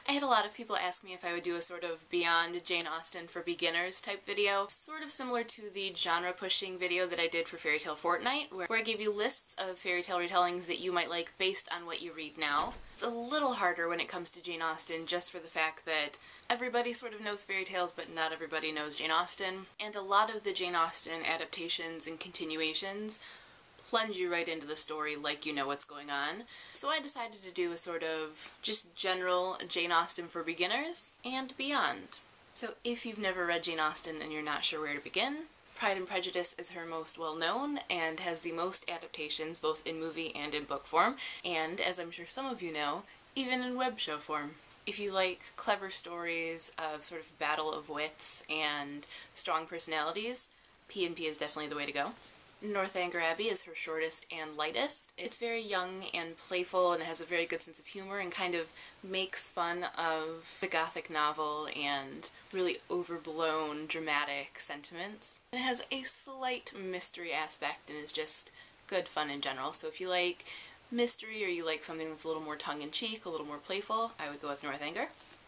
I had a lot of people ask me if I would do a sort of Beyond Jane Austen for Beginners type video, sort of similar to the genre pushing video that I did for Fairy Tale Fortnight, where I gave you lists of fairy tale retellings that you might like based on what you read now. It's a little harder when it comes to Jane Austen just for the fact that everybody sort of knows fairy tales, but not everybody knows Jane Austen, and a lot of the Jane Austen adaptations and continuations plunge you right into the story like you know what's going on. So I decided to do a sort of just general Jane Austen for beginners and beyond. So if you've never read Jane Austen and you're not sure where to begin, Pride and Prejudice is her most well-known and has the most adaptations both in movie and in book form, and as I'm sure some of you know, even in web show form. If you like clever stories of sort of battle of wits and strong personalities, P&P is definitely the way to go. Northanger Abbey is her shortest and lightest. It's very young and playful and it has a very good sense of humor and kind of makes fun of the Gothic novel and really overblown dramatic sentiments. It has a slight mystery aspect and is just good fun in general. So if you like mystery or you like something that's a little more tongue-in-cheek, a little more playful, I would go with Northanger.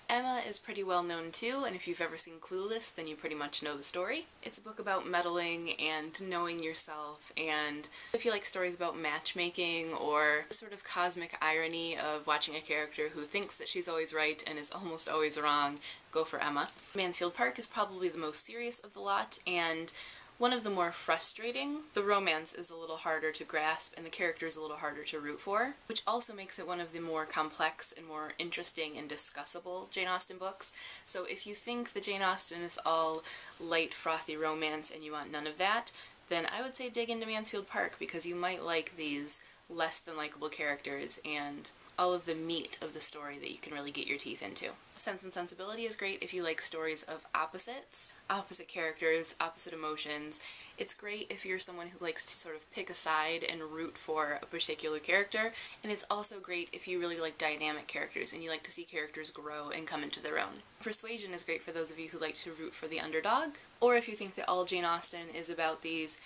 Emma is pretty well known too, and if you've ever seen Clueless, then you pretty much know the story. It's a book about meddling and knowing yourself, and if you like stories about matchmaking or the sort of cosmic irony of watching a character who thinks that she's always right and is almost always wrong, go for Emma. Mansfield Park is probably the most serious of the lot, and one of the more frustrating. The romance is a little harder to grasp and the characters a little harder to root for, which also makes it one of the more complex and more interesting and discussable Jane Austen books. So if you think that Jane Austen is all light, frothy romance and you want none of that, then I would say dig into Mansfield Park because you might like these less than likable characters and all of the meat of the story that you can really get your teeth into. Sense and Sensibility is great if you like stories of opposites, opposite characters, opposite emotions. It's great if you're someone who likes to sort of pick a side and root for a particular character, and it's also great if you really like dynamic characters and you like to see characters grow and come into their own. Persuasion is great for those of you who like to root for the underdog, or if you think that all Jane Austen is about these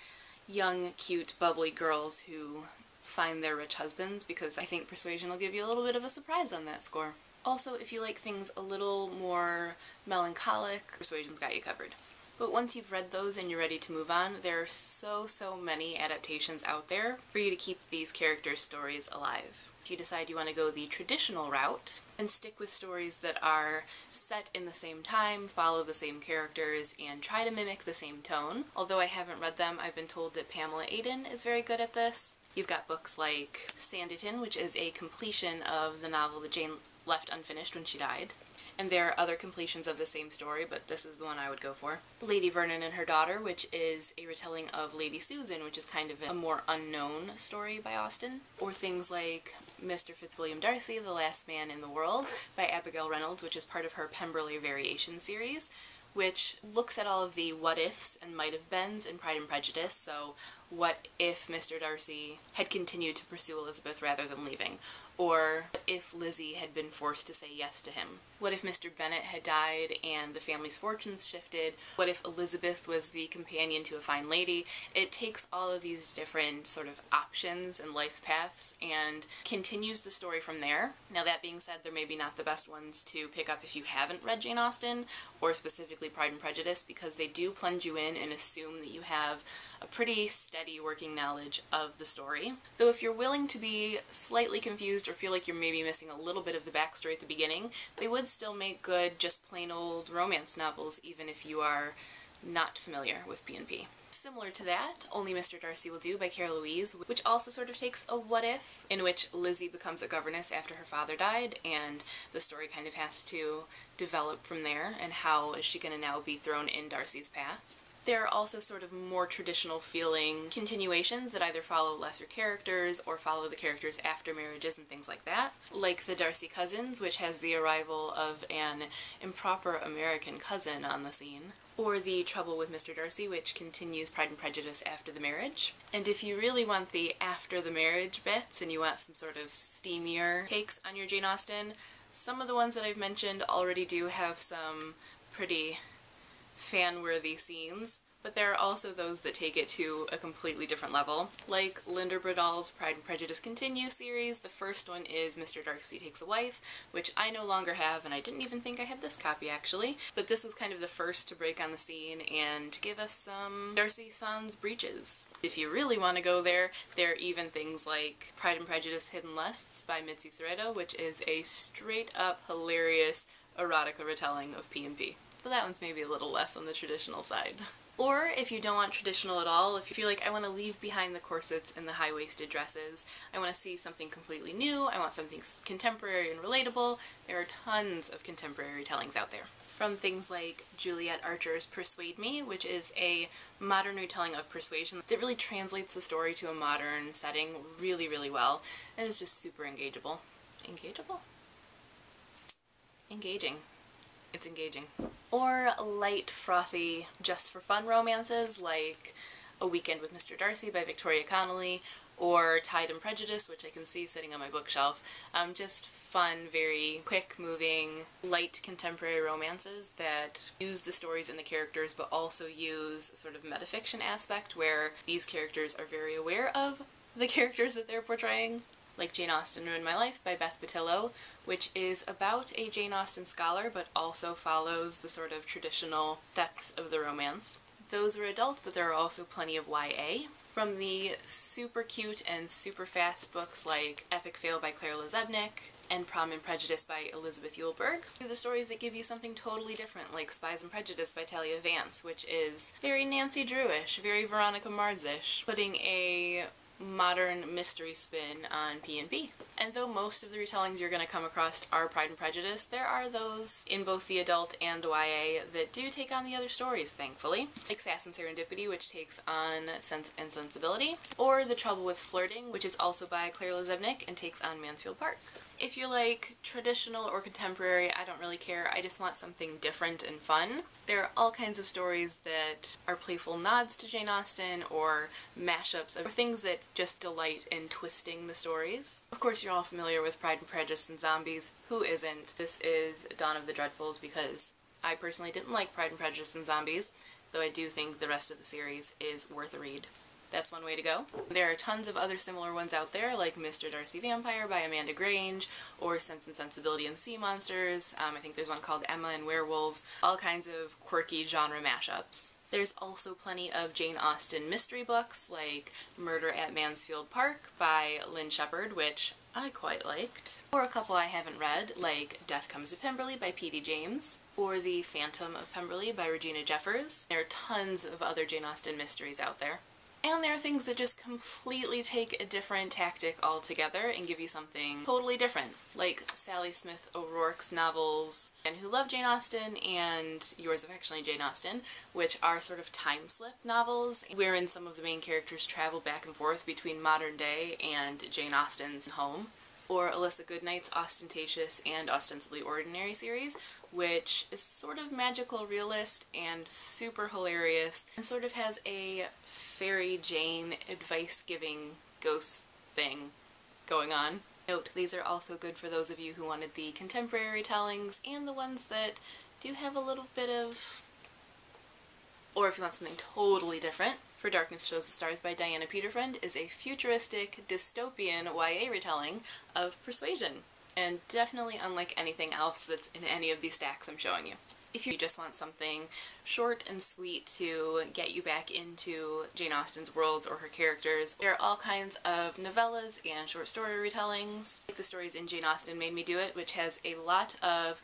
young, cute, bubbly girls who find their rich husbands, because I think Persuasion will give you a little bit of a surprise on that score. Also, if you like things a little more melancholic, Persuasion's got you covered. But once you've read those and you're ready to move on, there are so many adaptations out there for you to keep these characters' stories alive. If you decide you want to go the traditional route and stick with stories that are set in the same time, follow the same characters, and try to mimic the same tone, although I haven't read them, I've been told that Pamela Aden is very good at this. You've got books like Sanditon, which is a completion of the novel that Jane left unfinished when she died. And there are other completions of the same story, but this is the one I would go for. Lady Vernon and Her Daughter, which is a retelling of Lady Susan, which is kind of a more unknown story by Austen. Or things like Mr. Fitzwilliam Darcy, The Last Man in the World by Abigail Reynolds, which is part of her Pemberley Variation series, which looks at all of the what-ifs and might-have-beens in Pride and Prejudice. So what if Mr. Darcy had continued to pursue Elizabeth rather than leaving? Or what if Lizzie had been forced to say yes to him? What if Mr. Bennet had died and the family's fortunes shifted? What if Elizabeth was the companion to a fine lady? It takes all of these different sort of options and life paths and continues the story from there. Now that being said, they're maybe not the best ones to pick up if you haven't read Jane Austen, or specifically Pride and Prejudice, because they do plunge you in and assume that you have a pretty steady working knowledge of the story. Though if you're willing to be slightly confused or feel like you're maybe missing a little bit of the backstory at the beginning, they would still make good, just plain old romance novels, even if you are not familiar with P&P. Similar to that, Only Mr. Darcy Will Do by Cara Louise, which also sort of takes a what-if, in which Lizzie becomes a governess after her father died, and the story kind of has to develop from there, and how is she going to now be thrown in Darcy's path. There are also sort of more traditional feeling continuations that either follow lesser characters or follow the characters after marriages and things like that, like the Darcy Cousins, which has the arrival of an improper American cousin on the scene, or The Trouble with Mr. Darcy, which continues Pride and Prejudice after the marriage. And if you really want the after the marriage bits and you want some sort of steamier takes on your Jane Austen, some of the ones that I've mentioned already do have some pretty fan-worthy scenes, but there are also those that take it to a completely different level, like Linda Bradall's Pride and Prejudice Continue series. The first one is Mr. Darcy Takes a Wife, which I no longer have, and I didn't even think I had this copy actually, but this was kind of the first to break on the scene and give us some Darcy sans breeches. If you really want to go there, there are even things like Pride and Prejudice Hidden Lusts by Mitzi Serrato, which is a straight up hilarious erotica retelling of P&P. So that one's maybe a little less on the traditional side. Or if you don't want traditional at all, if you feel like I want to leave behind the corsets and the high-waisted dresses, I want to see something completely new, I want something contemporary and relatable, there are tons of contemporary retellings out there. From things like Juliet Archer's Persuade Me, which is a modern retelling of Persuasion that really translates the story to a modern setting really, really well, and is just super engageable. Engageable? Engaging. It's engaging. Or light, frothy, just for fun romances like A Weekend with Mr. Darcy by Victoria Connolly, or Tide and Prejudice, which I can see sitting on my bookshelf. Just fun, very quick-moving, light contemporary romances that use the stories and the characters, but also use a sort of metafiction aspect where these characters are very aware of the characters that they're portraying. Like Jane Austen Ruined My Life by Beth Patillo, which is about a Jane Austen scholar but also follows the sort of traditional steps of the romance. Those are adult, but there are also plenty of YA. From the super cute and super fast books like Epic Fail by Claire Lazebnik and Prom and Prejudice by Elizabeth Eulberg, to the stories that give you something totally different like Spies and Prejudice by Talia Vance, which is very Nancy Drew-ish, very Veronica Mars-ish, putting a modern mystery spin on P&P. And though most of the retellings you're going to come across are Pride and Prejudice, there are those in both the adult and the YA that do take on the other stories, thankfully. Like Sass and Serendipity, which takes on Sense and Sensibility, or The Trouble with Flirting, which is also by Claire Lazebnik and takes on Mansfield Park. If you're like traditional or contemporary, I don't really care, I just want something different and fun. There are all kinds of stories that are playful nods to Jane Austen or mashups of things that just delight in twisting the stories. Of course, you're all familiar with Pride and Prejudice and Zombies. Who isn't? This is Dawn of the Dreadfuls because I personally didn't like Pride and Prejudice and Zombies, though I do think the rest of the series is worth a read. That's one way to go. There are tons of other similar ones out there, like Mr. Darcy Vampire by Amanda Grange, or Sense and Sensibility and Sea Monsters. I think there's one called Emma and Werewolves. All kinds of quirky genre mashups. There's also plenty of Jane Austen mystery books, like Murder at Mansfield Park by Lynn Shepard, which I quite liked. Or a couple I haven't read, like Death Comes to Pemberley by P.D. James, or The Phantom of Pemberley by Regina Jeffers. There are tons of other Jane Austen mysteries out there. And there are things that just completely take a different tactic altogether and give you something totally different, like Sally Smith O'Rourke's novels And Who Loved Jane Austen and Yours Affectionately Jane Austen, which are sort of time slip novels wherein some of the main characters travel back and forth between modern day and Jane Austen's home. Or Alyssa Goodnight's Ostentatious and Ostensibly Ordinary series, which is sort of magical realist and super hilarious, and sort of has a fairy Jane advice-giving ghost thing going on. Note, these are also good for those of you who wanted the contemporary tellings and the ones that do have a little bit of... Or if you want something totally different, For Darkness Shows the Stars by Diana Peterfriend is a futuristic, dystopian YA retelling of Persuasion, and definitely unlike anything else that's in any of these stacks I'm showing you. If you just want something short and sweet to get you back into Jane Austen's worlds or her characters, there are all kinds of novellas and short story retellings, like the stories in Jane Austen Made Me Do It, which has a lot of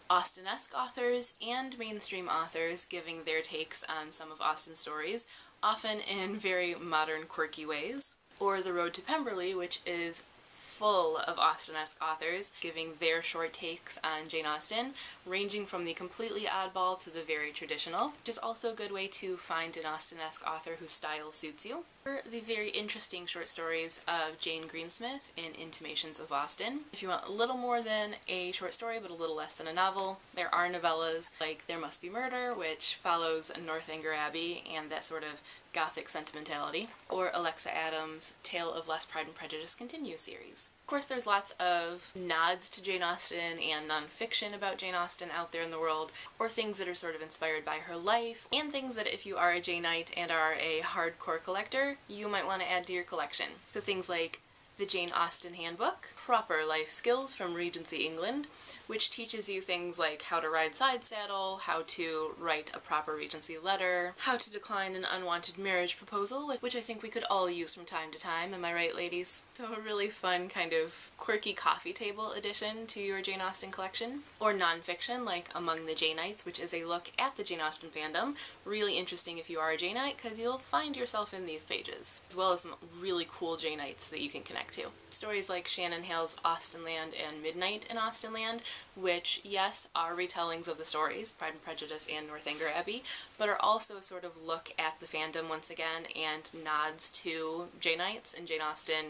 Austenesque authors and mainstream authors giving their takes on some of Austen's stories, often in very modern, quirky ways. Or The Road to Pemberley, which is full of Austenesque authors giving their short takes on Jane Austen, ranging from the completely oddball to the very traditional, which is also a good way to find an Austenesque author whose style suits you. Or the very interesting short stories of Jane Greensmith in Intimations of Austen. If you want a little more than a short story but a little less than a novel, there are novellas like There Must Be Murder, which follows Northanger Abbey and that sort of gothic sentimentality, or Alexa Adams' Tale of Less Pride and Prejudice Continue series. Of course, there's lots of nods to Jane Austen and nonfiction about Jane Austen out there in the world, or things that are sort of inspired by her life, and things that if you are a Janeite and are a hardcore collector, you might want to add to your collection. So things like the Jane Austen Handbook, Proper Life Skills from Regency England, which teaches you things like how to ride side saddle, how to write a proper Regency letter, how to decline an unwanted marriage proposal, which I think we could all use from time to time, am I right, ladies? So a really fun kind of quirky coffee table addition to your Jane Austen collection. Or nonfiction like Among the Janeites, which is a look at the Jane Austen fandom. Really interesting if you are a Janeite, because you'll find yourself in these pages, as well as some really cool Janeites that you can connect to. Stories like Shannon Hale's Austenland and Midnight in Austenland, which, yes, are retellings of the stories, Pride and Prejudice and Northanger Abbey, but are also a sort of look at the fandom once again and nods to Janeites and Jane Austen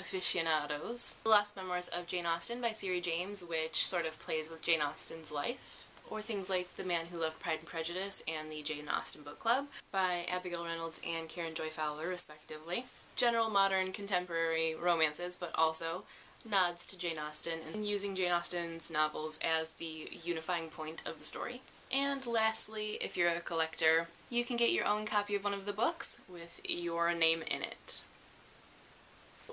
aficionados. The Last Memoirs of Jane Austen by Siri James, which sort of plays with Jane Austen's life. Or things like The Man Who Loved Pride and Prejudice and the Jane Austen Book Club by Abigail Reynolds and Karen Joy Fowler, respectively. General modern contemporary romances, but also nods to Jane Austen and using Jane Austen's novels as the unifying point of the story. And lastly, if you're a collector, you can get your own copy of one of the books with your name in it.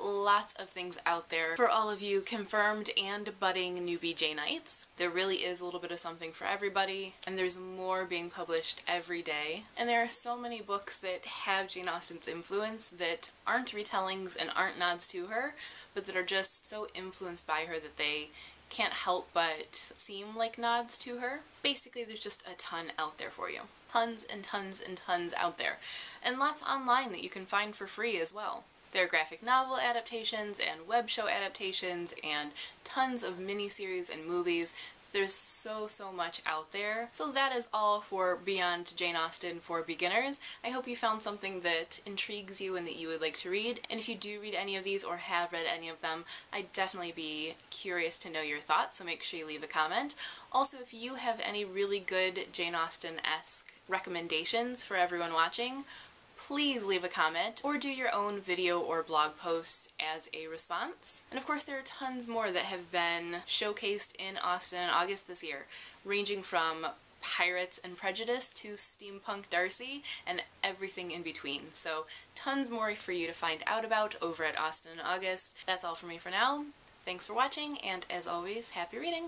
Lots of things out there for all of you confirmed and budding newbie Janeites. There really is a little bit of something for everybody, and there's more being published every day. And there are so many books that have Jane Austen's influence that aren't retellings and aren't nods to her, but that are just so influenced by her that they can't help but seem like nods to her. Basically, there's just a ton out there for you. Tons and tons and tons out there. And lots online that you can find for free as well. There are graphic novel adaptations and web show adaptations and tons of miniseries and movies. There's so much out there. So that is all for Beyond Jane Austen for beginners. I hope you found something that intrigues you and that you would like to read. And if you do read any of these or have read any of them, I'd definitely be curious to know your thoughts, so make sure you leave a comment. Also, if you have any really good Jane Austen-esque recommendations for everyone watching, please leave a comment or do your own video or blog post as a response. And of course there are tons more that have been showcased in Austen in August this year, ranging from Pirates and Prejudice to Steampunk Darcy and everything in between. So tons more for you to find out about over at Austen in August. That's all for me for now. Thanks for watching, and as always, happy reading!